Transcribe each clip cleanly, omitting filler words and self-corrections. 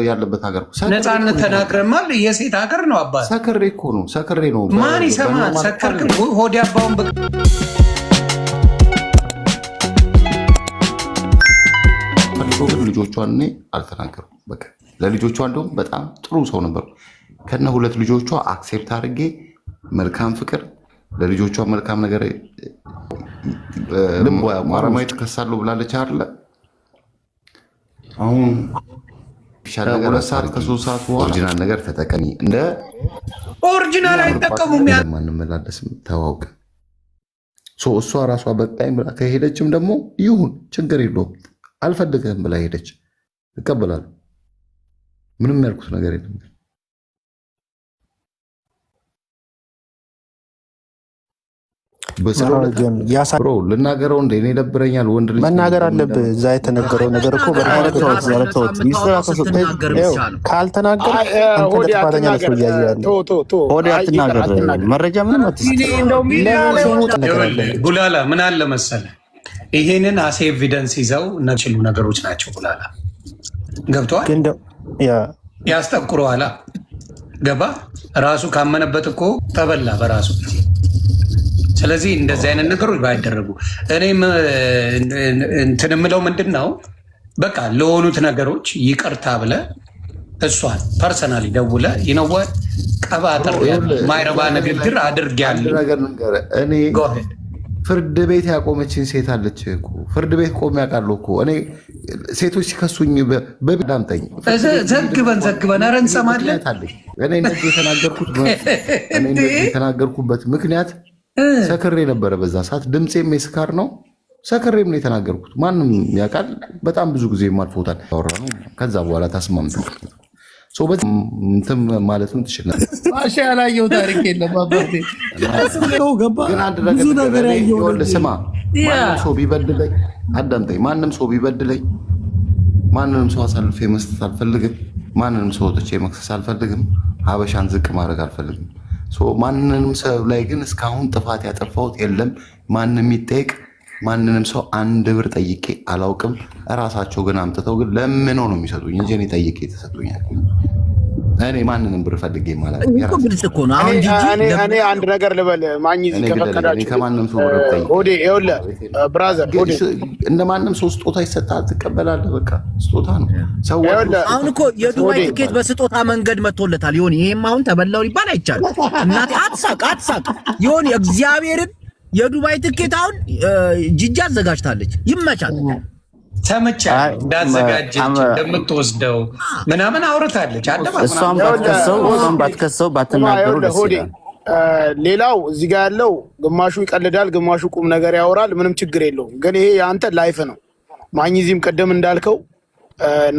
ያለበት ሀገር ነፃነት ተናግረማል። የሴት ሀገር ነው አባት። ሰክሬ እኮ ነው ሰክሬ ነው። ማን ይሰማል? ሰከርክ ሆዲ አባውን ልጆቿን እኔ አልተናገርኩም። በቃ ለልጆቿ እንደውም በጣም ጥሩ ሰው ነበሩ። ከነ ሁለት ልጆቿ አክሴፕት አድርጌ መልካም ፍቅር ለልጆቿ መልካም ነገር ማረማዊት ከሳሉ ብላለች አይደለ? አሁን ሁለት ሰዓት ከሶስት ሰዓት ኦሪጂናል ነገር ተጠቀሚ። እንደ ኦሪጂናል አይጠቀሙም። ማንመላለስም ተዋውቅ። እሷ ራሷ በቃኝ ብላ ከሄደችም ደግሞ ይሁን ችግር የለውም። አልፈልግህም ብላ ሄደች፣ እቀበላለሁ። ምንም ያልኩት ነገር የለም። ልናገረው እንደ እኔ ደብረኛል። ወንድ ልጅ መናገር አለብህ። እዛ የተነገረው ነገር እኮ ካልተናገር ጥፋተኛ መስሎ እያየ መረጃ ምንም ጉላላ ምን አለ መሰለህ፣ ይሄንን አሴ ኤቪደንስ ይዘው ነችሉ ነገሮች ናቸው። ጉላላ ገብተዋል፣ ያስጠቁረዋላ። ገባ ራሱ ካመነበት እኮ ተበላ በራሱ ጊዜ። ስለዚህ እንደዚህ አይነት ነገሮች ባይደረጉ እኔም እንትን የምለው ምንድን ነው፣ በቃ ለሆኑት ነገሮች ይቅርታ ብለ እሷን ፐርሰናሊ ደውለ ይነወ ቀባጥር ማይረባ ንግግር አድርጌያለሁ። እኔ ፍርድ ቤት ያቆመችን ሴት አለች እኮ ፍርድ ቤት ቆሜ ያውቃለሁ እኮ እኔ ሴቶች ሲከሱኝ በዳምጠኝ ዘግበን ኧረ እንሰማለን። እኔ እንደዚህ የተናገርኩበት ምክንያት ሰክሬ ነበረ። በዛ ሰዓት ድምፄም የስካር ነው። ሰክሬም ነው የተናገርኩት። ማንም ያውቃል። በጣም ብዙ ጊዜ ማልፎታል ያወራ ነው። ከዛ በኋላ ታስማምተን እንትን ማለትም ትችላለህ። ያላየው ታሪክ የለም። ግን አንድ ነገር ስማ፣ ማንም ሰው ቢበድለኝ አዳምጠኝ። ማንም ሰው ቢበድለኝ ማንንም ሰው አሳልፌ መስጠት አልፈልግም። ማንንም ሰው ወጥቼ መክሰስ አልፈልግም። ሀበሻን ዝቅ ማድረግ አልፈልግም። ማንንም ሰው ላይ ግን እስካሁን ጥፋት ያጠፋሁት የለም። ማንም ይጠይቅ። ማንንም ሰው አንድ ብር ጠይቄ አላውቅም። እራሳቸው ግን አምጥተው ግን ለምነው ነው የሚሰጡኝ እንጂ እኔ ጠይቄ ተሰጡኛል። እኔ ማንንም ብር ፈልጌ ማለት እኔ አንድ ነገር ልበል ማግኘት ከፈቀዳችሁ ከማንም ሰው ብር ጠይቄ ብራዘር እንደ ማንም ሰው ስጦታ ይሰጣል፣ ትቀበላለህ። በቃ ስጦታ ነው። አሁን እኮ የዱባይ ትኬት በስጦታ መንገድ መጥቶለታል። ይሁን ይሄም አሁን ተበላው ሊባል አይቻልም። እናቴ አትሳቅ ይሁን እግዚአብሔርን የዱባይ ትኬት አሁን ጂጂ አዘጋጅታለች። ይመቻል። ተመቻ እንዳዘጋጀች እንደምትወስደው ምናምን አውርታለች። እሷም ባትከሰው ባትናገሩ ደስ ይላል። ሌላው እዚህ ጋር ያለው ግማሹ ይቀልዳል፣ ግማሹ ቁም ነገር ያወራል። ምንም ችግር የለውም። ግን ይሄ የአንተ ላይፍ ነው። ማኝዚም ቀደም እንዳልከው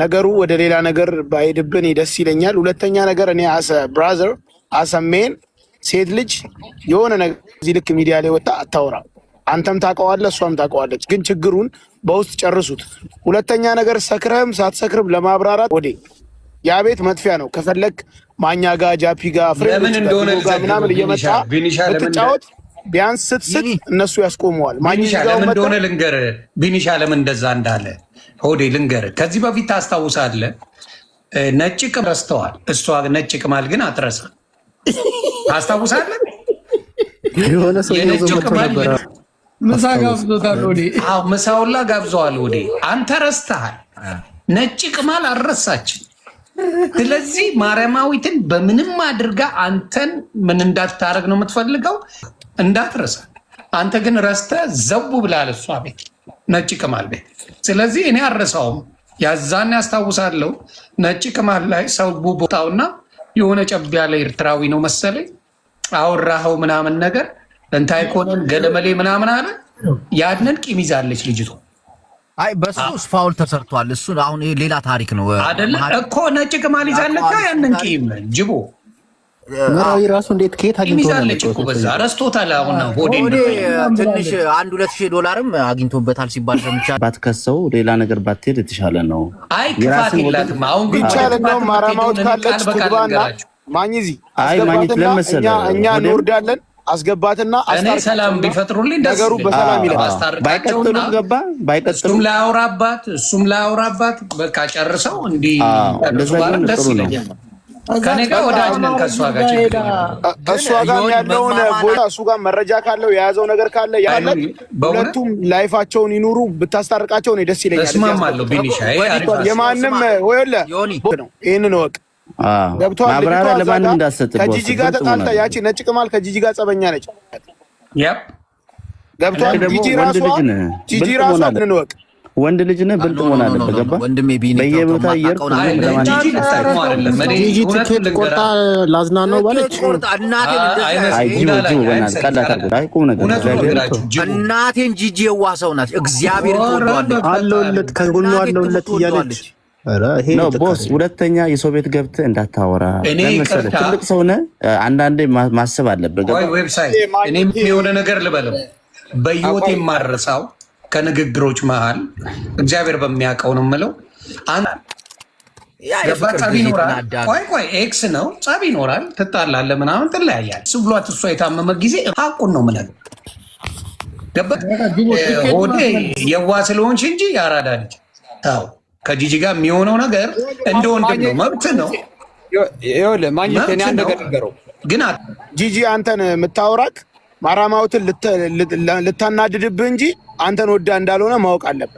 ነገሩ ወደ ሌላ ነገር ባይሄድብን ደስ ይለኛል። ሁለተኛ ነገር እኔ አሰ ብራዘር አሰሜን ሴት ልጅ የሆነ ነገር እዚህ ልክ ሚዲያ ላይ ወጣ አታወራ። አንተም ታውቀዋለህ፣ እሷም ታውቀዋለች። ግን ችግሩን በውስጥ ጨርሱት። ሁለተኛ ነገር ሰክረህም ሳትሰክርም ለማብራራት ወዴ ያ ቤት መጥፊያ ነው። ከፈለክ ማኛ ጋር ጃፒ ጋር ፍሬንዶች ጋር ምናምን እየመጣ ብትጫወት ቢያንስ ስትስት እነሱ ያስቆመዋል። ለምን እንደሆነ ልንገርህ። ቢኒሻ ለምን እንደዛ እንዳለ ሆዴ ልንገርህ። ከዚህ በፊት ታስታውሳለህ፣ ነጭ ቅም ረስተዋል። እሷ ነጭ ቅማል ግን አትረሳ። ታስታውሳለህ? የነጭ ቅማል ምሳ ጋብዞታል። ምሳውላ ጋብዘዋል። ወዴ አንተ ረስተሃል። ነጭ ቅማል አልረሳችም። ስለዚህ ማርያማዊትን በምንም አድርጋ አንተን ምን እንዳታረግ ነው የምትፈልገው? እንዳትረሳ። አንተ ግን ረስተ ዘቡ ብላል እሷ ቤት ነጭ ቅማል ቤት። ስለዚህ እኔ አልረሳውም። ያዛን ያስታውሳለሁ። ነጭ ቅማል ላይ ሰው ቦታውና የሆነ ጨብ ያለ ኤርትራዊ ነው መሰለኝ አወራኸው ምናምን ነገር እንታይ ኮነን ገለመሌ ምናምን አለ። ያንን ቂም ይዛለች ልጅቷ። አይ በሱ ፋውል ተሰርቷል። እሱ አሁን ይሄ ሌላ ታሪክ ነው አይደለ እኮ ነጭ ቅማል ይዛለች። ያንን ቂም ጅቦ ምራዊ ራሱ እንዴት ከየት አግኝቶታለች እኮ በዛ ረስቶታል። አሁን ሆዴ ትንሽ $1,000-2,000 አግኝቶበታል ሲባል ሰምቻለሁ። ባትከሰው ሌላ ነገር ባትሄድ የተሻለ ነው። አይ ክፋት የላትም። አሁን ግን ማራማውት ካለች ትግባና ማኝዚ አይ ማኝት ለመሰለ እኛ እንወርዳለን አስገባትና እኔ ሰላም ቢፈጥሩልኝ ነገሩ በሰላም ይላል። ባይቀጥሉ ገባ ባይቀጥሉ እሱም ላያወራባት በቃ ጨርሰው እንዲህ ደስ ይለኛል። ከኔ ጋር ወዳጅ ነን ከእሷ ጋር እሷ ጋር ያለውን ቦታ እሱ ጋር መረጃ ካለው የያዘው ነገር ካለ ያለ ሁለቱም ላይፋቸውን ይኑሩ ብታስታርቃቸው ነው ደስ ይለኛል። እስማማለሁ። ቢኒሻ የማንም ወይለ ነው ይሄንን ወቅ ገብቷል። ማብራሪያ ለማንም እንዳሰጥ ከጂጂ ጋር ተጣልታ ያቺ ነጭ ቅማል ከጂጂ ጋር ጸበኛ ነች። ገብቷል። ጂጂ ራሷ ምን ወቅ ወንድ ልጅ ነህ ብልጥ መሆን አለበት። ገባ በየቦታ ጂጂ ትኬት ቆርጣ ላዝናናው ባለች እናቴን ጂጂ የዋህ ሰው ናት። እግዚአብሔር አለውለት ከጎኑ አለውለት እያለች ቦስ ሁለተኛ የሰው ቤት ገብተህ እንዳታወራ። ትልቅ ሰው ነህ፣ አንዳንዴ ማሰብ አለብህ። ዌብሳይት እኔም የሆነ ነገር ልበለው በህይወት የማረሳው ከንግግሮች መሃል እግዚአብሔር በሚያውቀው ነው የምለው። ጸብ ይኖራል። ቆይ ኤክስ ነው ጸብ ይኖራል፣ ትጣላለህ፣ ምናምን ትለያያለህ። እሱ ብሏት እሷ የታመመ ጊዜ ሀቁን ነው የምነግርህ። ሆዴ የዋ ስለሆንሽ እንጂ ያራዳ ልጅ ታው ከጂጂ ጋር የሚሆነው ነገር እንደ ወንድም ነው፣ መብት ነው። ግን ጂጂ አንተን የምታወራክ ማራማውትን ልታናድድብህ እንጂ አንተን ወዳ እንዳልሆነ ማወቅ አለብህ።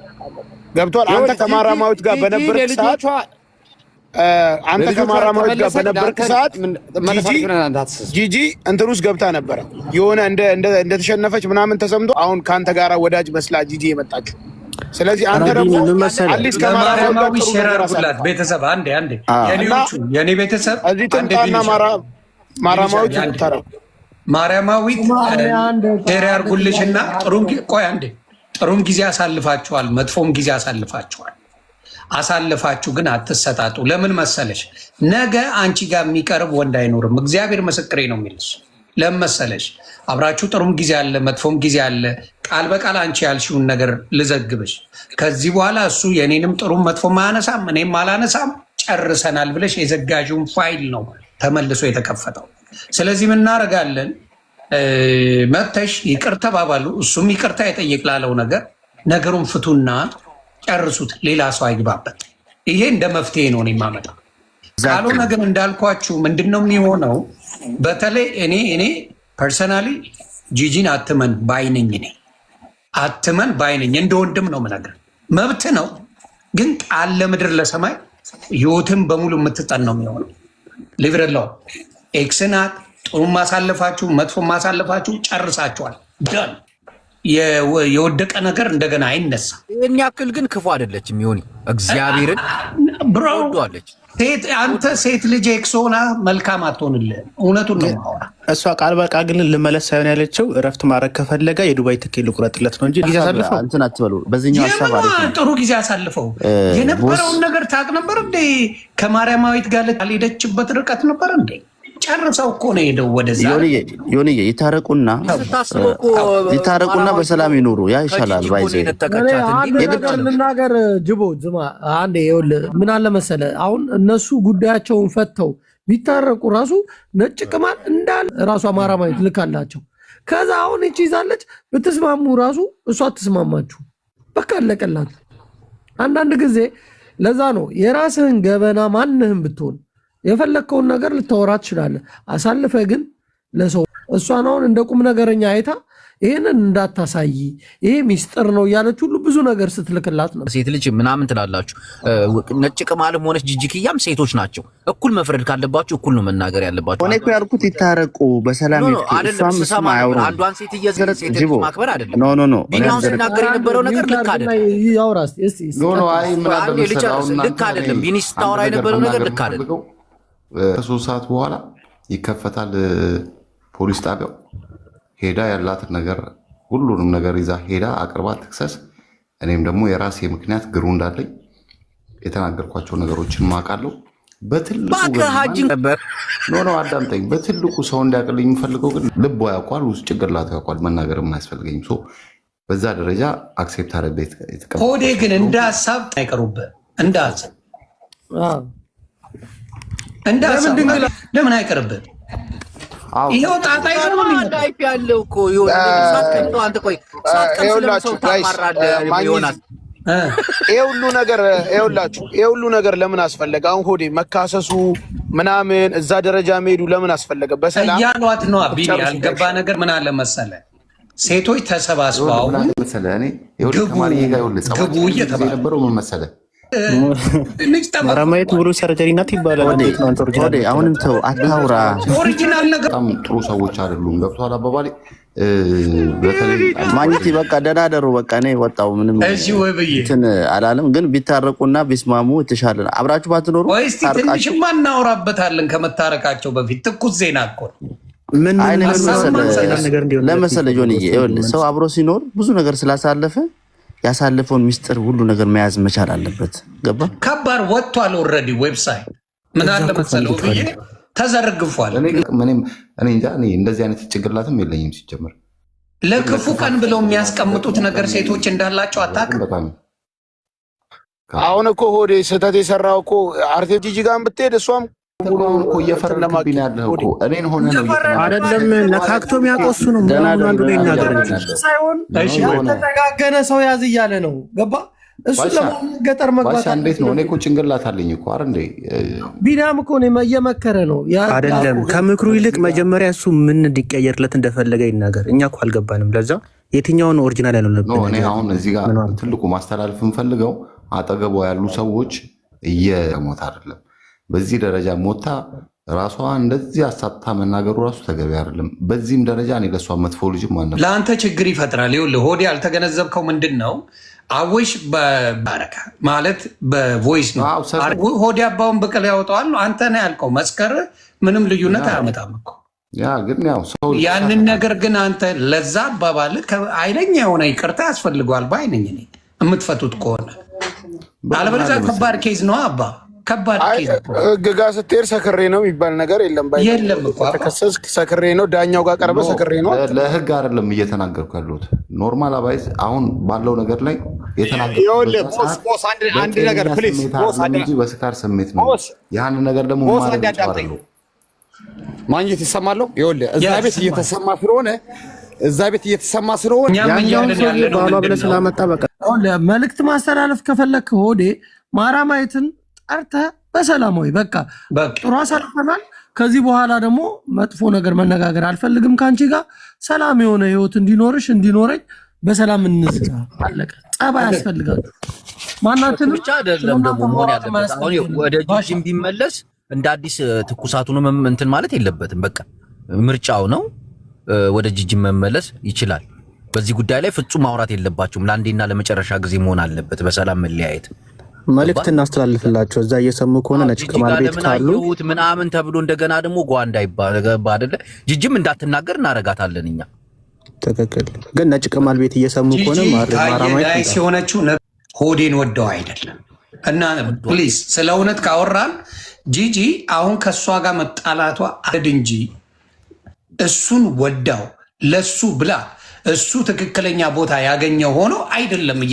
ገብቷል። አንተ ከማራማውት ጋር በነበርክ ሰዓት ጂጂ እንትን ውስጥ ገብታ ነበረ። የሆነ እንደተሸነፈች ምናምን ተሰምቶ አሁን ከአንተ ጋር ወዳጅ መስላ ጂጂ የመጣችው። ስለዚህ አንተ ደግሞ አዲስ ከማራማዊ ሸራርኩላት ቤተሰብ አንዴ የኔ ቤተሰብ እዚህ ትምጣና ማራማውት ይታረ ማርያማዊት ቴሪ አርጉልሽና ጥሩም ጊዜ አሳልፋችኋል፣ መጥፎም ጊዜ አሳልፋችሁ ግን አትሰጣጡ። ለምን መሰለሽ? ነገ አንቺ ጋር የሚቀርብ ወንድ አይኖርም። እግዚአብሔር ምስክሬ ነው የሚልሽ። ለምን መሰለሽ? አብራችሁ ጥሩም ጊዜ አለ፣ መጥፎም ጊዜ አለ። ቃል በቃል አንቺ ያልሽውን ነገር ልዘግብሽ። ከዚህ በኋላ እሱ የኔንም ጥሩም መጥፎም አያነሳም፣ እኔም አላነሳም፣ ጨርሰናል ብለሽ የዘጋዥውን ፋይል ነው ተመልሶ የተከፈተው። ስለዚህ ምን እናደርጋለን? መተሽ ይቅር ተባባሉ። እሱም ይቅርታ የጠየቅ ላለው ነገሩን ፍቱና ጨርሱት። ሌላ ሰው አይግባበት። ይሄ እንደ መፍትሄ ነው የማመጣ። ካልሆነ ግን እንዳልኳችሁ ምንድነው የሚሆነው? በተለይ እኔ ፐርሰናሊ ጂጂን አትመን ባይነኝ፣ እንደ ወንድም ነው የምነግርህ። መብት ነው ግን ቃል ለምድር ለሰማይ ህይወትን በሙሉ የምትጠን ነው የሚሆነው። ሊብረላው ኤክስናት ጥሩ ማሳለፋችሁ መጥፎ ማሳለፋችሁ ጨርሳችኋል። ደን የወደቀ ነገር እንደገና አይነሳ። ይሄን ያክል ግን ክፉ አይደለችም። ይሁን እግዚአብሔርን ብራውዷለች። አንተ ሴት ልጅ ኤክሶና መልካም አትሆንልህም። እውነቱን ነው ማውራ። እሷ ቃል በቃል ግን ልመለስ ሳይሆን ያለችው እረፍት ማድረግ ከፈለገ የዱባይ ትኬት ልቁረጥለት ነው እንጂ ጊዜ አሳልፈው እንትን አትበሉ። በዚህኛው ሀሳብ ጥሩ ጊዜ አሳልፈው የነበረውን ነገር ታውቅ ነበር እንዴ? ከማርያማዊት ጋር አልሄደችበት ርቀት ነበር እንዴ? ጨርሰው እኮ ነው ሄደው ወደዛ። ዮኒዬ ይታረቁና በሰላም ይኖሩ። ያ ይሻላል። ባይዘ ልናገር ጅቦ ዝማ አንዴ ይኸውልህ፣ ምን አለ መሰለህ፣ አሁን እነሱ ጉዳያቸውን ፈተው ቢታረቁ ራሱ ነጭ ቅማል እንዳል ራሷ ማራማዊት ልካላቸው። ከዛ አሁን እቺ ይዛለች ብትስማሙ ራሱ እሷ አትስማማችሁ። በቃ አለቀላት። አንዳንድ ጊዜ ለዛ ነው የራስህን ገበና ማንህም ብትሆን የፈለግከውን ነገር ልታወራ ትችላለህ። አሳልፈ ግን ለሰው እሷን አሁን እንደ ቁም ነገረኛ አይታ ይህንን እንዳታሳይ ይሄ ሚስጥር ነው እያለች ሁሉ ብዙ ነገር ስትልክላት ነው። ሴት ልጅ ምናምን ትላላችሁ። ነጭ ቅማልም ሆነች ጂጂክያም ሴቶች ናቸው። እኩል መፍረድ ካለባችሁ እኩል ነው መናገር ያለባችሁ። እኔ እኮ ያልኩት ይታረቁ በሰላም አንዷን ሴት እየዘረ ሴት ማክበር አይደለም። ኖ ቢኒያም ሲናገር የነበረው ነገር ልክ አይደለም። ቢኒ ስታወራ የነበረው ነገር ልክ አይደለም። ከ3 ሰዓት በኋላ ይከፈታል ፖሊስ ጣቢያው። ሄዳ ያላትን ነገር ሁሉንም ነገር ይዛ ሄዳ አቅርባ ትክሰስ። እኔም ደግሞ የራሴ ምክንያት ግሩ እንዳለኝ የተናገርኳቸው ነገሮችን ማውቃለሁ። በትልቁ አዳምጠኝ። በትልቁ ሰው እንዲያውቅልኝ የምፈልገው ግን ልቦ ያውቋል፣ ውስጥ ጭንቅላቱ ያውቋል። መናገር የማያስፈልገኝም በዛ ደረጃ አክሴፕት አረቤ ሆዴ ግን እንደ ሀሳብ አይቀሩብህ እንደ ሀሳብ ለምን አይቀርብህ? ይሄው ጣጣ ላይፍ ያለው እኮ ይሆናል። አንተ ቆይ ሳትቀምስለው ታማራለህ ይሆናል። ይሄ ሁሉ ነገር ለምን አስፈለገ? አሁን ሆዴ መካሰሱ ምናምን እዛ ደረጃ መሄዱ ለምን አስፈለገ? በሰላም እያሏት ነው። ቢኒ ያልገባ ነገር ምን አለ መሰለህ፣ ሴቶች ተሰባስበው ግቡ እየተባለ ነበረው። ምን መሰለህ ማራማየት ሙሉ ሰርጀሪ ናት ይባላል። አሁንም ተው አታውራ። ኦሪጂናል ነገር በጣም ጥሩ ሰዎች አይደሉም። ገብቶሃል አባባሌ? በተለይ ማግኘት በቃ ደናደሩ በቃ እኔ ወጣው ምንም እንትን አላለም። ግን ቢታረቁና ቢስማሙ የተሻለ ነው። አብራችሁ ባትኖሩ ወይስ ትንሽማ እናወራበታለን። ከመታረቃቸው በፊት ትኩስ ዜና እኮ ምን ለመሰለ ጆንዬ፣ ይኸውልህ ሰው አብሮ ሲኖር ብዙ ነገር ስላሳለፈ ያሳለፈውን ሚስጥር ሁሉ ነገር መያዝ መቻል አለበት። ገባ? ከባድ ወጥቷል። ኦልሬዲ ዌብሳይት ምን አለ መሰለው ብዬ ተዘርግፏል። እኔ እንጃ እንደዚህ አይነት ጭንቅላትም የለኝም ሲጀምር። ለክፉ ቀን ብለው የሚያስቀምጡት ነገር ሴቶች እንዳላቸው አታውቅም። አሁን እኮ ሆዴ ስህተት የሰራው እኮ አርቴጂጂ ጋር ብትሄድ እሷም እኮ እየፈረድክብኝ ያለህ እኮ እኔን ሆነ ነው አይደለም። ነካክቶ የሚያቆሱ ነው አንዱ ላይ ነገር ሳይሆን የተጠጋገነ ሰው ያዝ እያለ ነው። ገባ? እሱ ለገጠር መግባት እንዴት ነው? እኔ እኮ ጭንቅላት አለኝ እኮ አይደል እንዴ? ቢናም እኮ እየመከረ ነው አይደለም። ከምክሩ ይልቅ መጀመሪያ እሱ ምን እንዲቀየርለት እንደፈለገ ይናገር። እኛ እኮ አልገባንም። ለዛ የትኛውን ኦሪጂናል ያለው ነበር። እኔ አሁን እዚህ ጋር ትልቁ ማስተላለፍ የምፈልገው አጠገቧ ያሉ ሰዎች እየሞት አይደለም በዚህ ደረጃ ሞታ ራሷ እንደዚህ አሳታ መናገሩ ራሱ ተገቢ አይደለም። በዚህም ደረጃ እኔ ለሷ መጥፎ ልጅ ማለት ለአንተ ችግር ይፈጥራል። ይኸውልህ ሆዴ ያልተገነዘብከው ምንድን ነው? አወሽ በባረካ ማለት በቮይስ ነው። ሆዴ አባውን ብቅል ያወጣዋል። አንተ ነው ያልከው። መስከር ምንም ልዩነት አያመጣም እኮ ያንን ነገር ግን አንተ ለዛ አባባል አይለኛ የሆነ ይቅርታ ያስፈልገዋል ባይነኝ እኔ የምትፈቱት ከሆነ አለበለዚያ ከባድ ኬዝ ነው አባ ከባድ ኬዝ። ህግ ጋር ስትሄድ ሰክሬ ነው የሚባል ነገር የለም። የለም እኮ ተከሰስክ ሰክሬ ነው፣ ዳኛው ጋር ቀርበህ ሰክሬ ነው። ለህግ አይደለም እየተናገርኩ ያለሁት ኖርማል አባይዝ አሁን ባለው ነገር ላይ የተናገርኩት አንድ ነገር ፕሊዝ በስካር ስሜት ነው። ያን ነገር ደግሞ ማግኘት ይሰማለሁ። ይኸውልህ እዛ ቤት እየተሰማ ስለሆነ ያኛውን ሰው ባባ ብለህ ስላመጣ በቃ መልዕክት ማስተላለፍ ከፈለክ ሆዴ ማራማየትን ጠርተህ በሰላማዊ በቃ ጥሩ አሳልፈናል፣ ከዚህ በኋላ ደግሞ መጥፎ ነገር መነጋገር አልፈልግም ከአንቺ ጋር ሰላም የሆነ ህይወት እንዲኖረኝ በሰላም እንዝጋ። አለቀ። ጸባይ ያስፈልጋል። ማናችን ብቻ አይደለም ደግሞ መሆን ያለበት። አሁን ወደ ጂጂም ቢመለስ እንደ አዲስ ትኩሳቱን እንትን ማለት የለበትም። በቃ ምርጫው ነው። ወደ ጂጂም መመለስ ይችላል። በዚህ ጉዳይ ላይ ፍጹም ማውራት የለባቸውም። ለአንዴና ለመጨረሻ ጊዜ መሆን አለበት። በሰላም መለያየት መልእክት እናስተላልፍላቸው። እዛ እየሰሙ ከሆነ ነጭ ቅማል ቤት ካሉ ምናምን ተብሎ እንደገና ደግሞ ጓንዳ ይባል አይደለ? ጂጂም እንዳትናገር እናረጋታለን እኛ። ትክክል። ግን ነጭ ቅማል ቤት እየሰሙ ከሆነ ማራማይ ሲሆነችው ሆዴን ወደው አይደለም። እና ፕሊዝ ስለ እውነት ካወራን ጂጂ አሁን ከእሷ ጋር መጣላቷ አድ እንጂ እሱን ወዳው ለሱ ብላ እሱ ትክክለኛ ቦታ ያገኘው ሆኖ አይደለም እያለ